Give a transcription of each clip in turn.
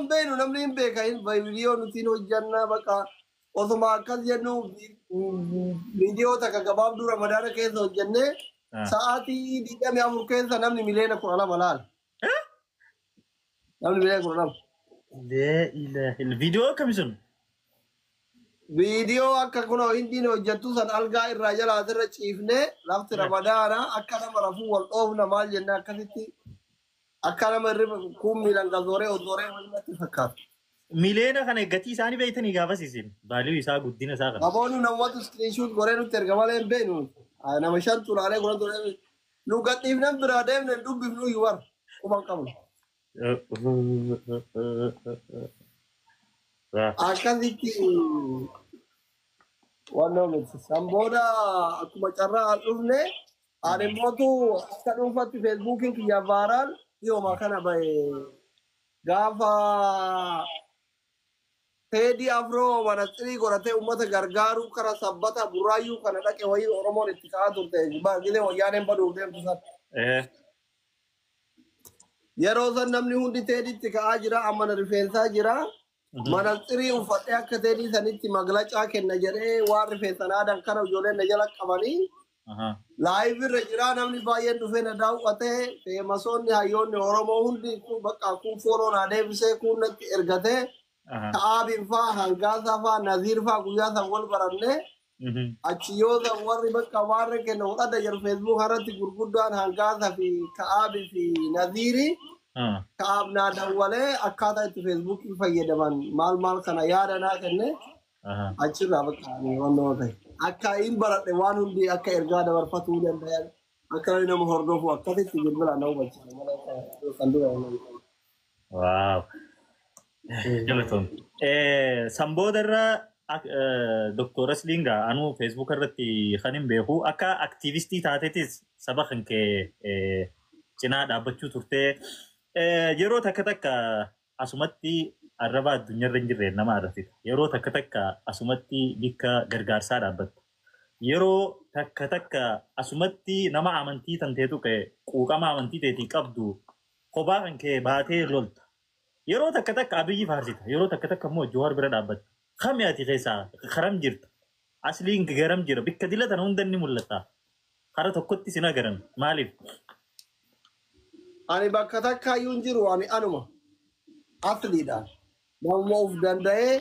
Naman beenu namni hin beekain viidiyoo nuti hojjanna baqa osuma akkas jennu viidiyoo takka gabaabduu ramadaana keessa hojjannee sa'aatii 24 keessa namni miliyoona 12 laala. Namni miliyoona 12. لا إله إلا الفيديو كم يسون؟ Viidiyoo akka kunoo hindiin hojjettu san algaa irraa jalaa asirra ciifnee lafti ramadaana akka nama rafuu wal dhoofna maal jennee akkasitti akka nama irra kummiidhaan gazooree ozooree walumatti fakkaata. ميلينا كان يقتي ساني بيتني قافا سيسين باليو يسا قدينا ساقا Namoonni namoota iskiriinshuut goree nutti erga malee hin beeknu. Nama shan turaalee goran turee nu gadhiifnan biraa deemne dubbifnu yuwar quban qabnu. Akkasitti wannoo miti. San booda akkuma carraa al dhufne ani immootu akka dhuunfatti feesbuukiin kiyya vaaraan dhiyooma kana bahe gaafa Teddy Afro manaxirii godhatee uummata gargaaruu kara sabbata buraayyuu kana dhaqe wayii Oromoon itti ka'aa turte baay'ee wayyaaneen baduuf deemtu san. Yeroo san namni hundi Teddy itti ka'aa jira amma rifeensaa jira. Manaxirii uffadhee akka Teddy sanitti maglacaa kenna jedhee waan rifeensan aadan kana ijoolleen na jala qabanii. Laayiv irra jira namni baay'een dhufee na daawwatee feemasoonni hayyoonni Oromoo hundi bakka kun fooroon adeemsee kun natti ergatee. Ta'aabin faa hangaasaa faa naziir faa guyyaa san wal baranne achi yoo san warri bakka warri kenna fudhata jiru feesbuuk irratti gurguddaan hangaasaa fi ta'aabii fi naziiri ta'aab naa dawwalee akkaataa itti feesbuukii fayyadaman maal kana yaada naa kenne achirraa bakka wannoo ta'e akka hin baradhe waan hundi akka ergaa dabarfatuu danda'an akka nama hordofu akkasitti bilbila na hubachiisa. Waaw. Jalaton. Sambodarra Dr. Slinga anu Facebook irratti khanin beeku akka activistii taatetis saba kan ke cinaa dhaabbachuu turte yeroo takka asumatti arraba addunyaarra hin jirre nama arrafita yeroo takka asumatti bikka gargaarsaa dhaabbatta yeroo takka asumatti nama amantii tanteetu ke quuqama amantii teetii qabdu kophaa kan ke baatee lolta yeroo takka abiyyi faarsita yeroo takka immoo Jowaar bira dhaabbatta khamiyaati keessaa karam jirta asliin garam jira bikka dilatan hunda ni mul'ata kara tokkotti sina garan maaliif ani bakka takka yuun jiru ani anuma asliidhaan nama of danda'ee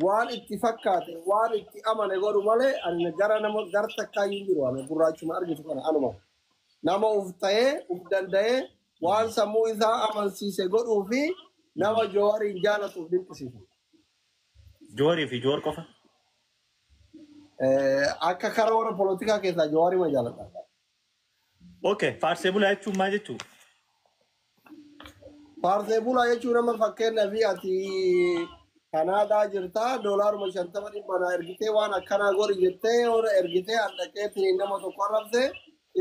waan itti fakkaate waan itti amane godhu malee ani gara nama gar takka yuun jiru ani gurraachuma argitu kana anuma nama of ta'ee of danda'ee waan sammuu isaa amansiise godhuu fi nama Jawaarin jaalatuuf dinqisiisu. Jawaarii fi Jawaar qofa? Akka karaa warra poolitikaa keessaa Jawaarii ma jaalata. Okay, faarsee bulaa jechuun maal jechuu? Faarsee bulaa jechuun nama fakkeenyaaf ati Kanaadaa jirta doolaaruma 50 na ergitee waan akkanaa godhi jettee yoo ergitee handhaqee nama tokko arrabse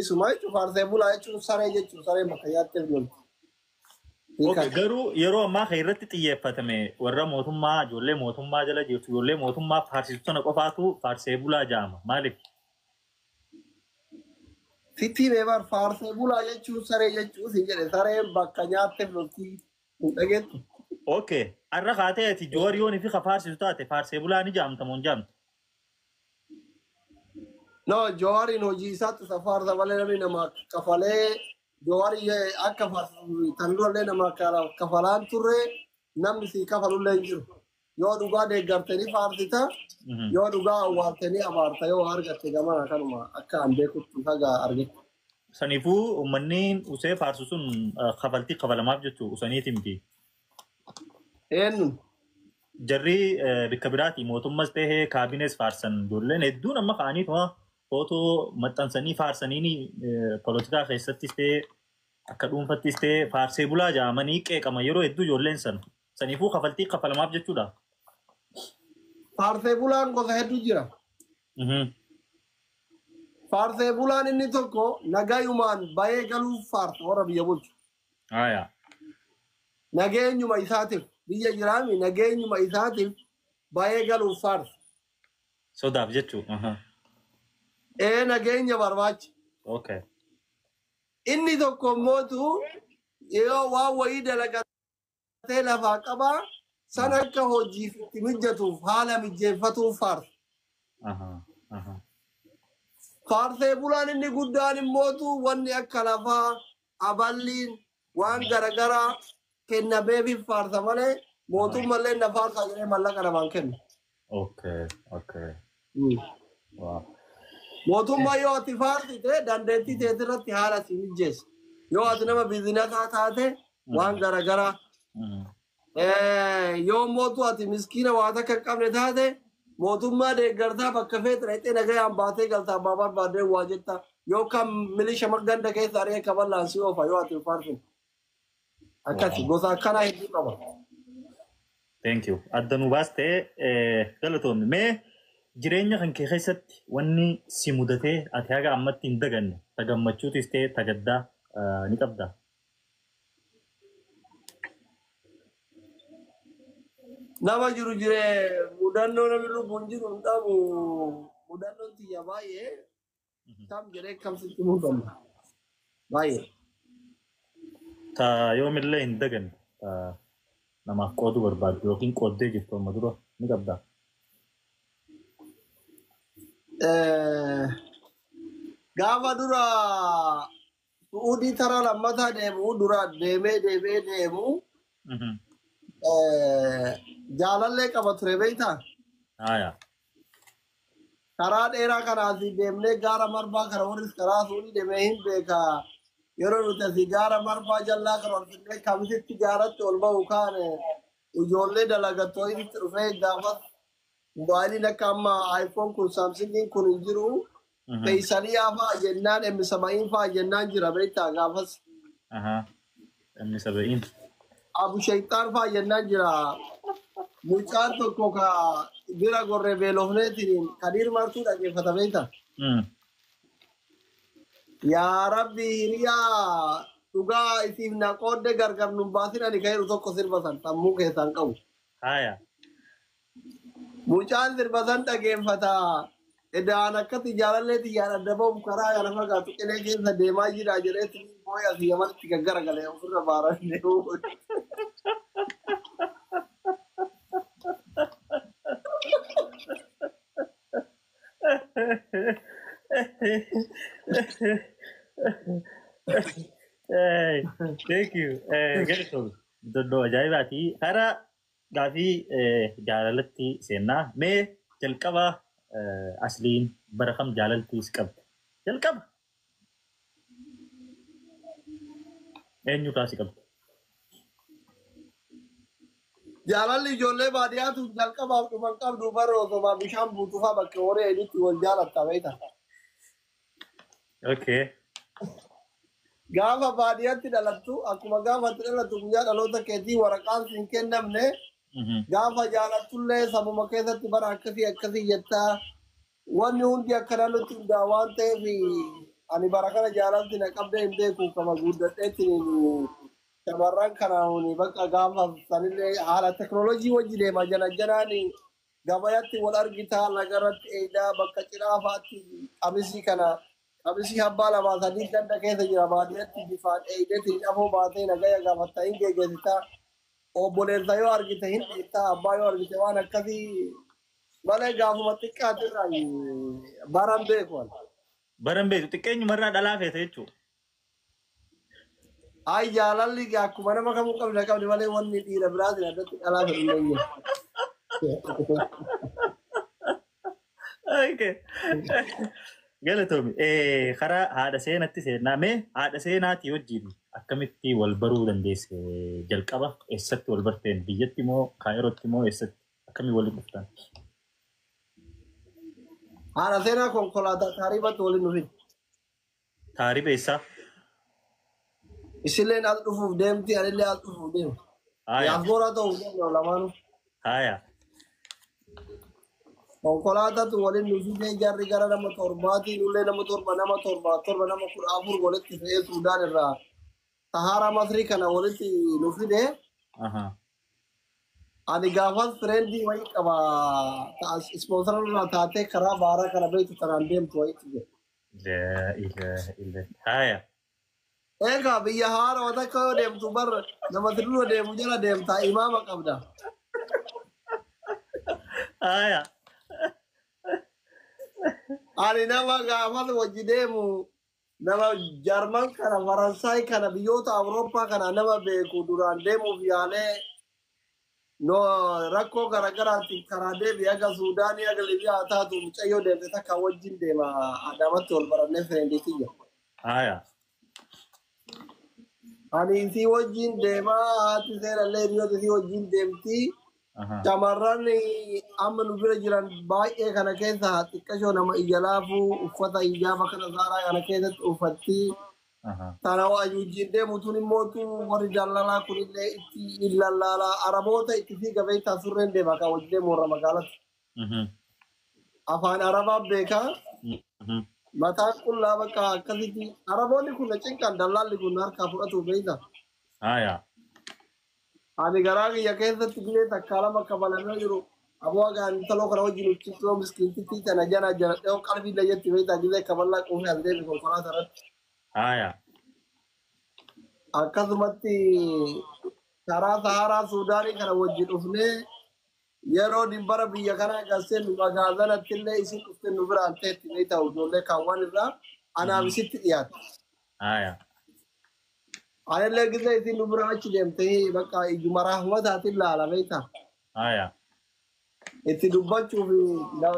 isuma jechuun faarsee bulaa jechuun saree jechuun saree makayyaatti ergolti. Garuu yeroo ammaa kan irratti xiyyeeffatame warra mootummaa ijoollee mootummaa jala jirtu ijoollee mootummaa faarsisu sana qofaatu faarsee bulaa jedhama maaliif? Sitti beebar faarsee bulaa jechuun saree jechuun si jedhe sareen bakka nyaatteef loltii hin dhageettu. Okay, arra kaatee ati Jawaariyoon fi faarsisu taate faarsee bulaa ni jaamta moo hin jaamtu? No, Jawaarin hojii isaatti safaarsa malee namni nama kafalee Jawaarii akka tanduulee nama kafalaan turre namni si kafalullee hin jiru. Yoo dhugaa deeggartanii faarsita yoo dhugaa awwaaltanii abaarta yoo argatte gamana kanuma akka an beekutti haga argite. Saniifuu uummanni usee faarsu sun kafaltii kafalamaaf jechuu usaniiti miti. Eenyu? Jarri bikka biraati mootummas ta'ee kaabinees faarsan ijoolleen hedduun amma ka'aniituma footoo maxxansanii faarsanii poolitikaa keessattis ta'ee akka dhuunfattis ta'ee faarsee bulaa jedhamanii qeeqama yeroo hedduu ijoolleen saniifuu kafaltii kafalamaaf jechuudha. Faarsee bulaan gosa hedduu jira. Faarsee bulaan inni tokko nagayumaan bahee galuuf faarsa warra biyya bulchu. Nageenyuma isaatiif biyya jiraami nageenyuma isaatiif bahee galuuf faarsa. Sodaaf jechuu. Nageenya barbaacha. Okay. Inni tokko mootu yoo waan wayii dalagaa lafaa qabaa san akka hojiif itti mijatuuf haala mijeeffatuuf faarsa. Faarsee bulaan inni guddaan immootu wanni akka lafaa aballiin waan garagaraa kennameefiif faarsa malee mootummallee na faarsaa jedhee mallaqa namaan kennu. Okay, okay. Wow. Mootummaa yoo ati faarsite dandeettii teetii irratti haala si mijeessa. Yoo ati nama biizinaasaa taate waan garagaraa. Yoo mootu ati miskiina waa takka hin qabne taate mootummaa deeggartaa bakka feetu dhaqxee nagayaan baatee galtaa abbaa barbaadee waa jetta yookaan milisha ganda keessa aree kaballaan si oofa yoo ati faarsite. Akkasi gosa akkanaa hedduu qaba. Thank you. Adda nu baastee galatoomne. Mee jireenya kan kee keessatti wanni si mudatee ati haga ammatti hin daganne ta gammachuutis ta'e ta gaddaa ni qabdaa? Nama jiru jiree mudannoo namni lubbuun jiru hin qabu mudannoon tiyya baay'ee tam jedhee kamsitti mudanna baay'ee. Ta yoomillee hin daganne namaaf qooduu barbaaddu yookiin qooddee jirtu amma dura ni qabdaa? Gaafa dura su'uudii tara lammataa deemu dura deemu jaalallee qaba ture beektaa? Karaa dheeraa kanaasi deemnee gaara marbaa kana warris karaa suudii deemee hin beekaa. Yeroo nuti asii gaara marbaa jallaa kan olfillee kamisitti gaaratti ol ba'u kaane ijoollee dalagattoo itti dhufee gaafas mobaayiliin akka amma iPhone kun Samsungiin kun hin jiru. Feesanii fa'aa jennaan M70 fa'aa jennaan jira beektaa gaafas. M70. Abu Shaytaan fa'aa jennaan jira. Mucaan tokko ka bira gorree beelofneetiin Kadir Martuu dhaggeeffata beektaa? Yaa Rabbi hiriyaa dhugaa isiif na qoodde gargar nu baasin ani ka'eeru tokko sirbatan sammuu keessaan qabu. Mucaan sirbatan dhaggeeffata. Edaan akkatti jaalalleeti yaada dabamu karaa kana fagaatu qilee keessa deemaa jira jedheetti booya asii amatti gaggaragalee ofirra baaran deemu. Thank you. Galatoomne. Dondoo ajaa'ibaati. Karaa gaafii jaalalatti seennaa mee jalqaba asliin bara kam jaalaltiis qabda? Jalqaba. Eenyu kaasi qabda? Jaalalli ijoollee baadiyyaatu jalqabaaf dhuman qabdu bara osoo bishaan buutuufaa bakka horii hedduutti wal jaalatta beekta. Okay. Gaafa baadiyyaatti dhalattu akkuma gaafatti dhalattu guyyaa dhaloota keetii waraqaan siin kennamne gaafa jaalattullee sabuma keessatti bara akkasii jettaa wanni hundi akkana nutti hundaa waan ta'eef ani bara kana jaalalti na qabdee hin beeku kama guddadheetiin shamarran kanaan bakka gaafa sanillee haala teknoolojii wajji deema janaan gabayatti wal argitaa nagarratti eedaa bakka ciraafaatti qamisii kana qamisii abbaa lamaa sadii ganda keessa jira baadiyyaatti bifaan eedeetiin afoo baatee nagaya gaafatta hin geeggeessitaa obboleessa yoo argite hin dhiittaa abbaa yoo argite waan akkasii malee gaafuma xiqqaatirraa baran beeku. Baran beeku xiqqeenyumarraa dhalaa feete jechuudha. Ay jaalalli akkuma nama kamuu qabdi malee wanni dhiira biraatiin addatti dhalaa feete hin Galatoomne. Karaa haadha seenatti seennaa mee haadha seenaatii wajjin akkamitti wal baruu dandeesse jalqaba eessatti wal barteen biyyatti moo kaayirootti moo eessatti akkamii waliin dhuftan? Haadha seenaa konkolaataa taaribatti waliin dhufin. Taariba eessaa? Isilleen as dhufuuf deemti anillee as dhufuuf deemu. Yaafooraa ta'uuf deemu lamaanuu. Konkolaataatu waliin dhufee jarri gara nama torbaatii nullee nama torba nama 14 walitti fe'ee Suudaan irraa Sahara Masrii kana walitti dhufee ani gaafas fireendii wayii qaba ispoonsara irraa taatee karaa baaraa kana beektu kanaan deemtu wayiitti jira. Eka biyya haara wata akka yoo deemtu bar namatti dura deemu jala deemta imaama qabda. Aya. Ani nama gaafas wajji deemu nama Jarman kana Faransaay kana biyyoota Awurooppaa kana nama beeku duraan deemuuf yaalee no rakkoo garaagaraatti karaa deebi aga Suudaanii aga Libiyaa taatu mucayyoo deemte takka wajjin deema Adaamatti wal barannee fireendiitti jira. Aya. Ani isii wajjin deemaa haati seerallee hiriyoota isii wajjin deemtii. Shamarran amma nu bira jiran baay'ee kana keessa xiqqashoo nama ija laafuu uffata ijaaba kana saaraa kana keessatti uffatti. Tana wajjin deemu tun immootu warri daldalaa kunillee itti illalaalaa araboota itti fiiga beektaa surreen deema kan wajjin deemu warra magaalatti. Afaan arabaa beekaa. Mataan qullaa bakka akkasitti araboonni kun cinqan dallaalli kun harkaa fudhatu beekta. Ani garaa kiyya keessatti bilee takka lama kabalamee jiru aboo agaan taloo kana wajjin uffisoo miskiintitti tana jana jana dhiyoo qalbii layyatti beektaa gilee kaballaa quufee as deebi konkolaataa irratti. Akkasumatti karaa Saharaa Suudaanii kana wajjin dhufnee yeroo dimbara biyya kana gassee nu magaalanatti illee isin dhuftee nu biraan ta'etti ni ta'u ijoollee kaawwan irraa anaaf isitti dhiyaate. Anillee gisee isin nu biraan achi deemtee bakka ijuma rahmataatiin laala beektaa. Itti dubbachuuf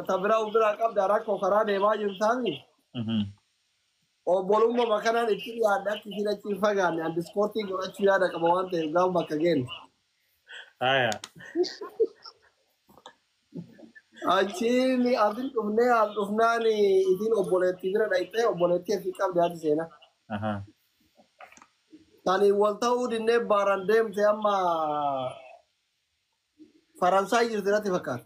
tabiraa biraa qabda rakkoo karaa deemaa jirtaani. Obbolummaa makanaan itti dhiyaadha akka isin achi hin fagaanne andi ispoortii godhachuu yaada qaba waan ta'eef gaafa bakka geenne. Achiin asin dhufnee al dhufnaan isin obboleettii bira dhaqxee obboleettii asii qabdi haati seenaa. Tani wal ta'uu dinnee baaraan deemte amma Faransaay jirti natti fakkaata.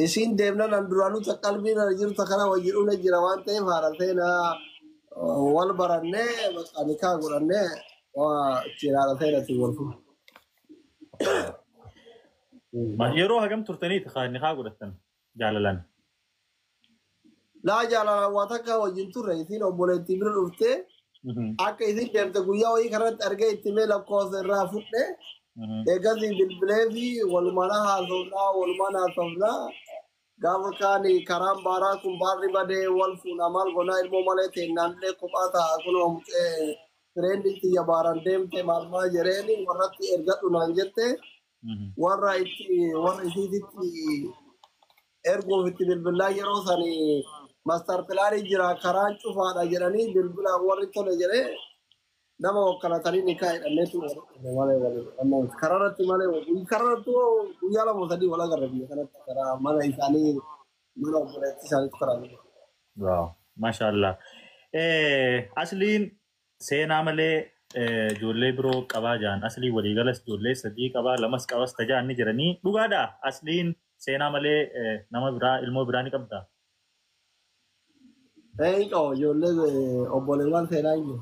Isin deemna nan duraanuu qalbiin jirtu kana wajjin dhufne jira waan ta'eef haala seenaa wal barannee nikaa godhannee ittiin haala seenatti wal fuudha. yeroo hagam turtaniiti nikaa godhattan jaalalan? Laa jaalalan waa takka wajjin turre isin obboleettii bira dhuftee akka isin deemte guyyaa wayii kanatti argee itti mee lakkoofsa irraa fudhe eegasii bilbilee fi walumaan haasofnaa gaafa kaani karaan baaraa kun baarri badee wal fuuna maal gonaa ilmoo malee teennaallee kophaa ta'a kunoo fireendiin tiyya baaraan deemte maal jedheeni warratti ergadhu naan jette warra isiititti erguuf itti bilbilaa yeroo sanii master pilaanii jira karaan cufaadha jedhanii bilbilaan warri tole jedhee nama wakkalatanii nikaa hidhanneetu karaarratti malee karaarratti guyyaa lama sadii wal agarra biyya kanatti karaa mana isaanii mana obboleettii isaaniitu karaa. Waaw, maashaallah. Asliin seenaa malee ijoollee biroo qabaa jaan aslii waliigalas ijoollee sadii qabaa lamas qabas tajaan ni jiranii dhugaadha. Asliin seenaa malee nama biraa ilmoo biraa ni qabda. Ijoollee obboleewwan seenaa hin jiru.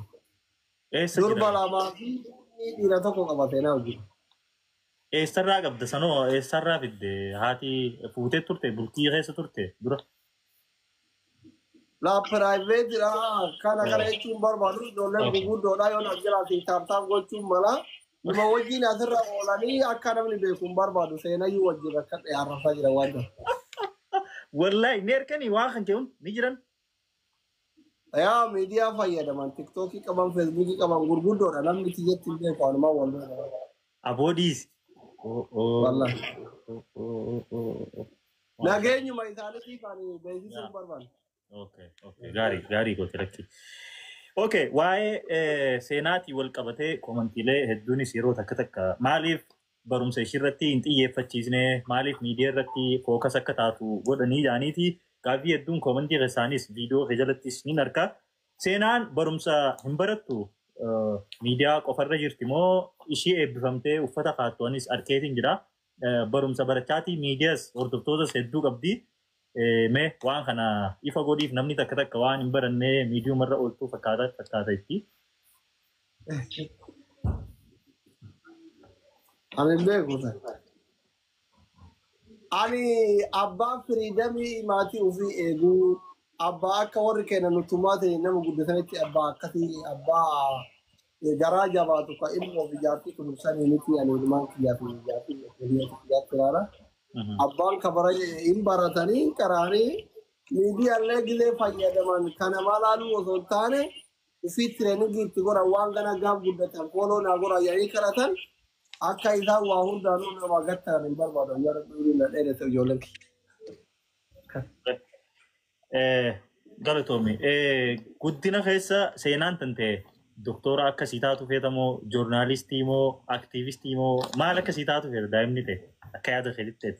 Durba lamaa fi dhiira tokko qaba seenaa hojii. Eessarraa qabda sanoo eessarraa fidde haati fuutee turte bultii keessa turte dura? La piraayiveetidha kana jechuun barbaadu ijoolleen gurguddoodha yoo nas jiraate taaptaaf gochuun mala nama wajjin asirra oolanii akka namni beeku hin barbaadu seenayyuu wajjin akka dhiyaarrafaa jira waan ta'eef. Wallahi ni erganii waan kan keewun ni jiran? Yaa miidiyaa fayyadaman tiktookii qaban feesbuukii qaban gurguddoodha namni tiyyatti hin beeku walumaa wal aboodiis. Nageenyuma isaaniitii kan beeksisuun barbaadu. Gaarii gooti rakki. Waa'ee seenaatii wal qabatee komantiilee hedduunis yeroo takka maaliif barumsa ishiirratti hin xiyyeeffachiisne maaliif miidiyaa irratti fookas akka taatu godhanii jaaniiti gaaffii hedduun komantii keessaanis viidiyoo jalattis ni argaa. Seenaan barumsa hin barattu miidiyaa qofarra jirti moo ishii eebbifamtee uffata kaattuanis arkeetiin jira. Barumsa barachaatii miidiyaas hordoftootas hedduu qabdi. Mee waan kana ifa godhiif namni takka waan hin barannee miidiyuumarra ooltuu fakkaata itti. Ani beeku ani abbaan firiidamii maatii ofii eeguu أبا كور كنا نتومات نم قد سنتي أبا كثي أبا جراجة باتو كإلمو في جاتي كل سنة نتي يعني لما كيا في جاتي كيا في جاتي رارا أبان كبراج إن بارتاني كراني ميدي الله جل فايا دمان كان مالانو وزولتانه وفي تريننج تقول أوان جاب قد تقولون أقول يعني كراتن أكا إذا واهون دانو نما قطع من بربادو يا رب يقولنا إيه تجولك Galatoomii guddina keessa seenaan tante doktora akkasii taatu feeta moo joornaalistii moo aktiivistii moo maal akkasii taatu feeta daa'imni ta'e akka yaada fedhitti.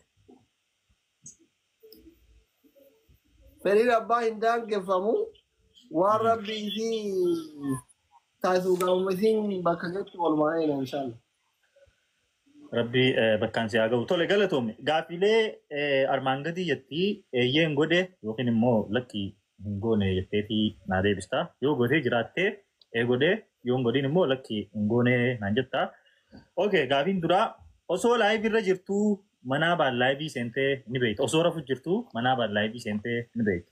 فريد أبا هندان كفامو وربي في تاسو قومتين بكجت والمعين إن شاء الله Rabbi bakkaan si haa ga'u. Tole galatoomii gaaffilee armaan gadii jettii eeyyee hin godhe yookiin immoo lakkii hin goone jetteetii naa deebista. Yoo godhee jiraattee godhee yoo hin godhin immoo lakkii hin goone naan jetta. Okay gaaffiin duraa osoo laayivii irra jirtuu manaa baan laayivii seentee ni beekta. Osoo rafu jirtuu manaa baan laayivii seentee ni beekta.